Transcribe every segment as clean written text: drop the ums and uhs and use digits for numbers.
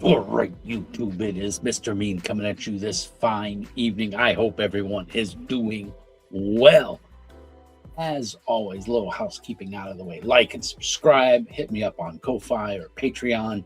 All right, YouTube, it is Mr. Mean coming at you this fine evening. I hope everyone is doing well. As always, little housekeeping out of the way. Like and subscribe. Hit me up on Ko-Fi or Patreon.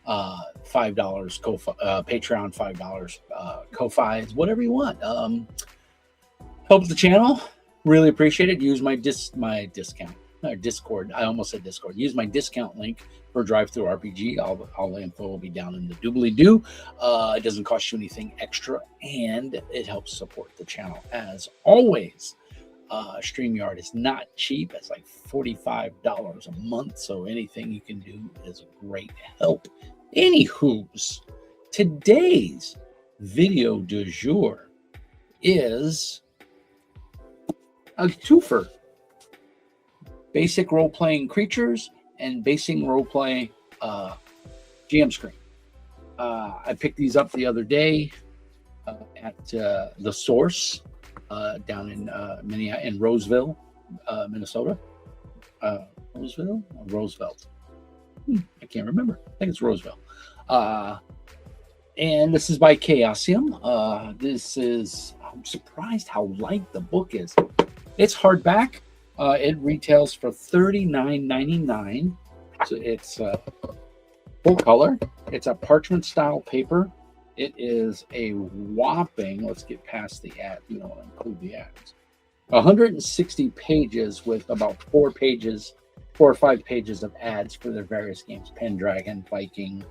$5 Ko-Fi, Patreon $5, Ko-Fi, whatever you want. Help the channel. Really appreciate it. Use my discount. Discord. I almost said Discord. Use my discount link for Drive Through RPG. All the info will be down in the doobly-doo. It doesn't cost you anything extra, and it helps support the channel. As always, StreamYard is not cheap. It's like $45 a month, so anything you can do is a great help. Anywho's, today's video du jour is a twofer. Basic role-playing creatures and basic role-play GM screen. I picked these up the other day at the Source down in Roseville, Minnesota. Roseville or Roosevelt? I can't remember. I think it's Roseville. And this is by Chaosium. I'm surprised how light the book is. It's hardback. It retails for $39.99. So it's full color. It's a parchment style paper. It is a whopping, let's get past the ad, you know, include the ads, 160 pages with about 4 or 5 pages of ads for their various games. Pendragon, Viking,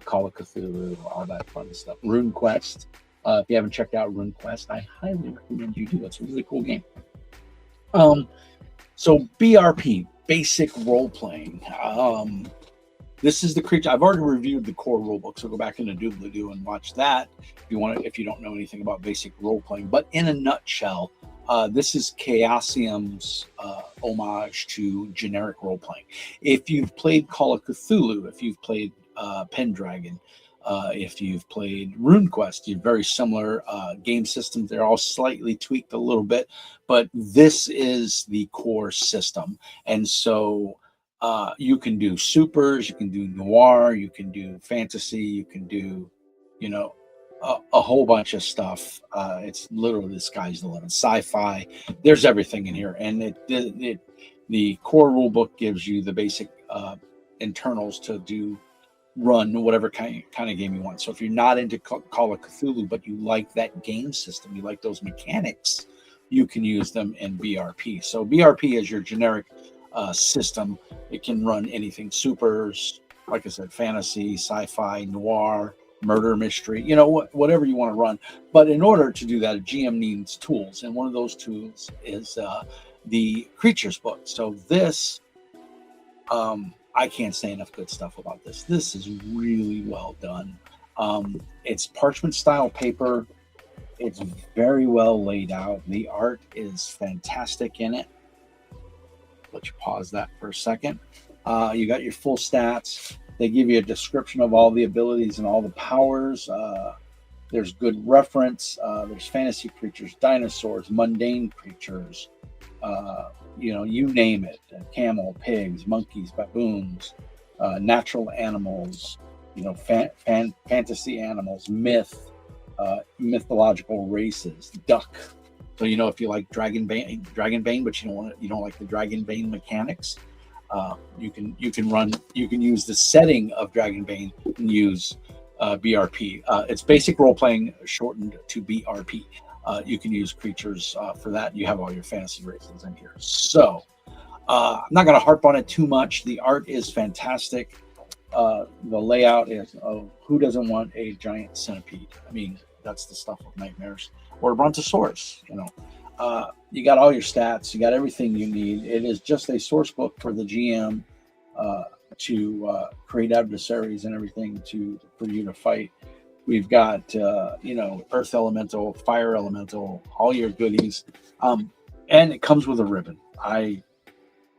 Call of Cthulhu, all that fun stuff. RuneQuest. If you haven't checked out RuneQuest, I highly recommend you do. It's a really cool game. So BRP, basic role playing. This is the creature. I've already reviewed the core rulebook, so go back into doobly-doo and watch that if you want to, if you don't know anything about basic role playing. But in a nutshell, this is Chaosium's homage to generic role playing. If you've played Call of Cthulhu, if you've played Pendragon, if you've played RuneQuest, you're very similar game systems. They're all slightly tweaked a little bit, but this is the core system. And so you can do supers, you can do noir, you can do fantasy, you can do, you know, a whole bunch of stuff. It's literally the sky's the limit. Sci-fi, there's everything in here. And the core rule book gives you the basic internals to run whatever kind of game you want. So if you're not into Call of Cthulhu, but you like that game system, you like those mechanics, you can use them in BRP. So BRP is your generic system. It can run anything, supers, like I said, fantasy, sci-fi, noir, murder mystery, you know, whatever you want to run. But in order to do that, a GM needs tools, and one of those tools is the creatures book. So this I can't say enough good stuff about this. This is really well done. It's parchment style paper. It's very well laid out. The art is fantastic in it. Let you pause that for a second. You got your full stats. They give you a description of all the abilities and all the powers. There's good reference. There's fantasy creatures, dinosaurs, mundane creatures, you know, you name it. Camel, pigs, monkeys, baboons, natural animals, you know, fantasy animals, mythological races, duck. So, you know, if you like Dragonbane, but you don't like the Dragonbane mechanics, you can use the setting of Dragonbane and use BRP. It's basic role playing shortened to BRP. You can use creatures for that. You have all your fantasy races in here. So I'm not going to harp on it too much. The art is fantastic. The layout is, who doesn't want a giant centipede? I mean, that's the stuff of nightmares. Or a brontosaurus, you know. You got all your stats. You got everything you need. It is just a source book for the GM to create adversaries and everything for you to fight. We've got, you know, earth elemental, fire elemental, all your goodies. And it comes with a ribbon. I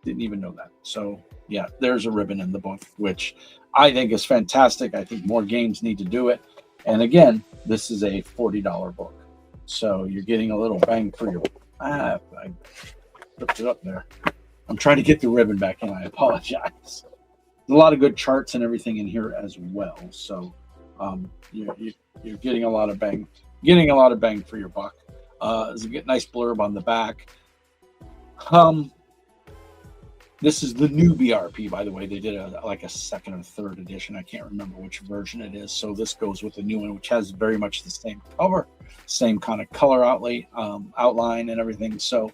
didn't even know that. So, yeah, there's a ribbon in the book, which I think is fantastic. I think more games need to do it. And again, this is a $40 book. So you're getting a little bang for your... I flipped it up there. I'm trying to get the ribbon back in. I apologize. There's a lot of good charts and everything in here as well. So You're getting a lot of bang for your buck. There's a nice blurb on the back. This is the new BRP, by the way. They did like a second or third edition. I can't remember which version it is. So this goes with the new one, which has very much the same cover, same kind of color outline and everything. So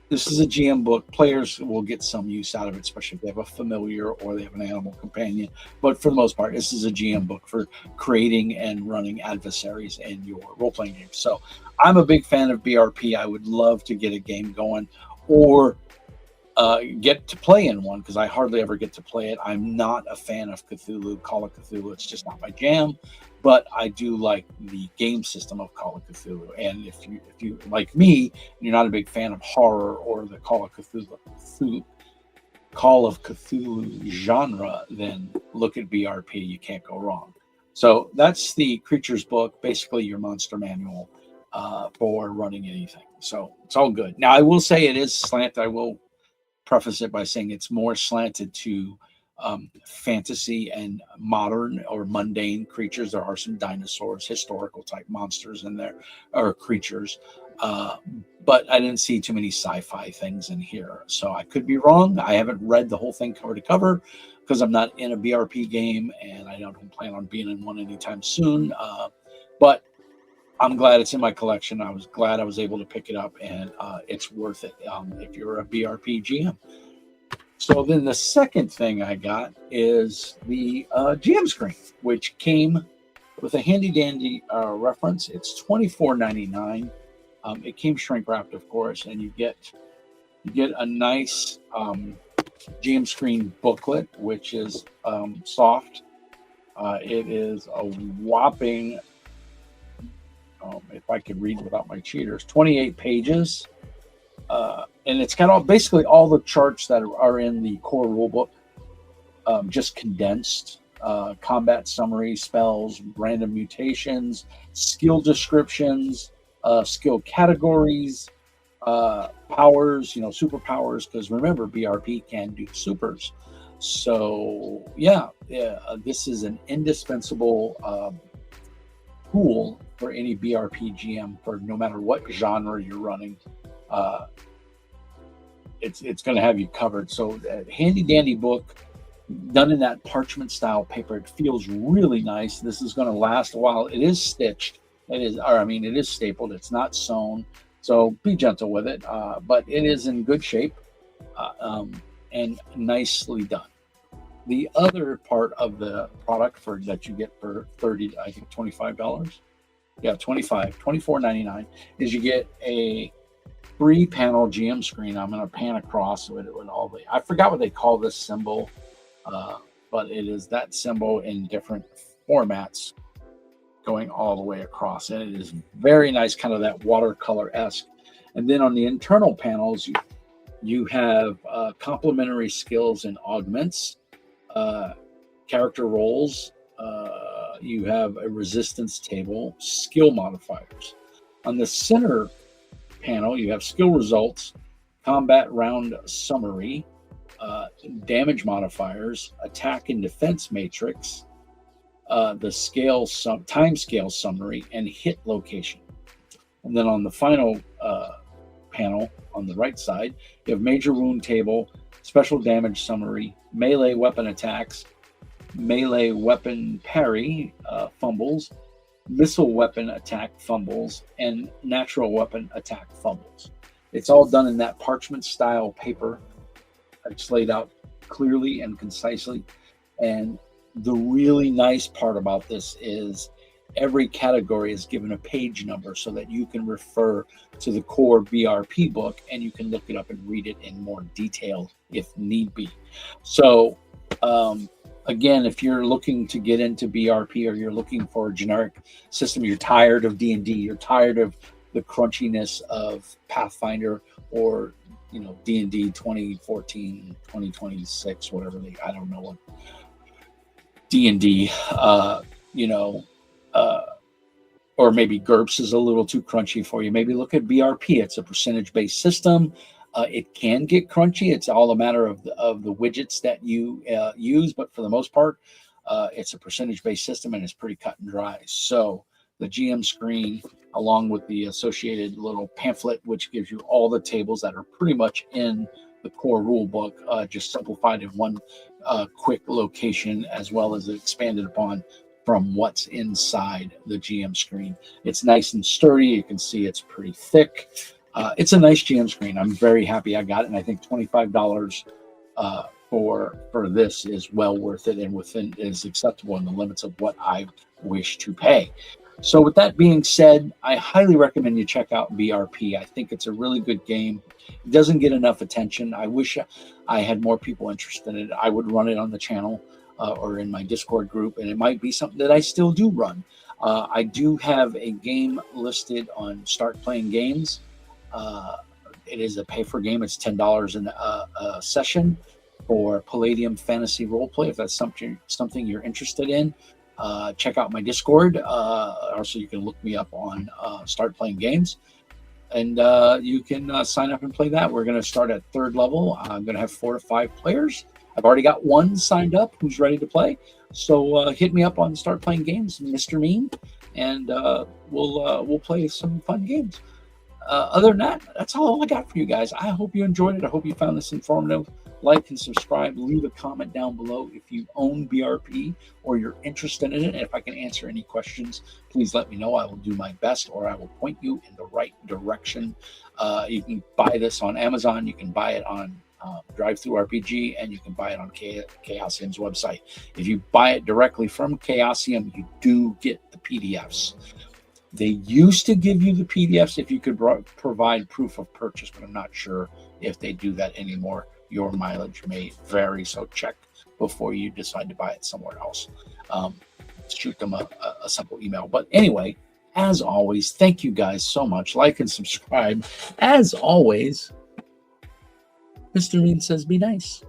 this is a GM book. Players will get some use out of it, especially if they have a familiar or they have an animal companion. But for the most part, this is a GM book for creating and running adversaries in your role-playing games. So I'm a big fan of BRP. I would love to get a game going or get to play in one, because I hardly ever get to play it. I'm not a fan of Cthulhu, Call of Cthulhu. It's just not my jam. But I do like the game system of Call of Cthulhu. And if you like me, you're not a big fan of horror or the Call of Cthulhu genre, then look at BRP. You can't go wrong. So that's the Creatures book, basically your monster manual for running anything. So it's all good. Now I will say it is slanted. I will preface it by saying it's more slanted to fantasy and modern or mundane creatures. There are some dinosaurs, historical type monsters in there, or creatures, but I didn't see too many sci-fi things in here. So I could be wrong. I haven't read the whole thing cover to cover because I'm not in a BRP game and I don't plan on being in one anytime soon. But I'm glad it's in my collection. I was glad I was able to pick it up, and it's worth it if you're a BRP GM. So then the second thing I got is the GM screen, which came with a handy dandy reference. It's $24.99. It came shrink wrapped, of course, and you get a nice GM screen booklet, which is soft. It is a whopping, if I could read without my cheaters, 28 pages. And it's got basically all the charts that are in the core rulebook, just condensed. Combat summary, spells, random mutations, skill descriptions, skill categories, powers, superpowers, because remember, BRP can do supers. So yeah, this is an indispensable tool for any BRP GM, for no matter what genre you're running. It's going to have you covered. So handy dandy book, done in that parchment style paper. It feels really nice. This is going to last a while. It is stitched. It is stapled. It's not sewn. So be gentle with it. But it is in good shape and nicely done. The other part of the product that you get for $25. Yeah, $24.99 is you get a 3-panel GM screen. I'm going to pan across with all the, I forgot what they call this symbol, but it is that symbol in different formats going all the way across. And it is very nice, kind of that watercolor-esque. And then on the internal panels, you have complementary skills and augments, character roles, you have a resistance table, skill modifiers. On the center panel, you have skill results, combat round summary, damage modifiers, attack and defense matrix, the time scale summary, and hit location. And then on the final panel on the right side, you have major wound table, special damage summary, melee weapon attacks, melee weapon parry, fumbles, missile weapon attack fumbles, and natural weapon attack fumbles. It's all done in that parchment style paper. It's laid out clearly and concisely. And the really nice part about this is every category is given a page number so that you can refer to the core BRP book and you can look it up and read it in more detail if need be. So again, if you're looking to get into BRP or you're looking for a generic system, you're tired of D&D, you're tired of the crunchiness of Pathfinder or D&D 2014, 2026, whatever I don't know what D&D, or maybe GURPS is a little too crunchy for you. Maybe look at BRP. It's a percentage-based system. It can get crunchy. It's all a matter of the widgets that you use, but for the most part, It's a percentage-based system, and it's pretty cut and dry. So the GM screen, along with the associated little pamphlet, which gives you all the tables that are pretty much in the core rule book, just simplified in one quick location, as well as expanded upon from what's inside the GM screen. It's nice and sturdy. You can see it's pretty thick. It's a nice GM screen. I'm very happy I got it, and I think $25 for this is well worth it, and is acceptable in the limits of what I wish to pay. So with that being said, I highly recommend you check out BRP. I think it's a really good game. It doesn't get enough attention. I wish I had more people interested in it. I would run it on the channel or in my Discord group, and it might be something that I still do run. I do have a game listed on Start Playing Games. It is a pay-for game. It's $10 a session for Palladium Fantasy Roleplay, if that's something you're interested in. Check out my Discord. Also, you can look me up on Start Playing Games, and you can sign up and play that. We're going to start at 3rd level. I'm going to have 4 to 5 players. I've already got one signed up who's ready to play. So hit me up on Start Playing Games, Mr. Mean, and we'll play some fun games. Other than that, that's all I got for you guys. I hope you enjoyed it. I hope you found this informative. Like and subscribe. Leave a comment down below if you own BRP or you're interested in it. And if I can answer any questions, please let me know. I will do my best, or I will point you in the right direction. You can buy this on Amazon. You can buy it on DriveThruRPG, and you can buy it on Chaosium's website. If you buy it directly from Chaosium, you do get the PDFs. They used to give you the PDFs if you could provide proof of purchase, but I'm not sure if they do that anymore. Your mileage may vary, so check before you decide to buy it somewhere else. Shoot them a simple email. But anyway, as always, thank you guys so much. Like and subscribe. As always, Mr. Mean says be nice.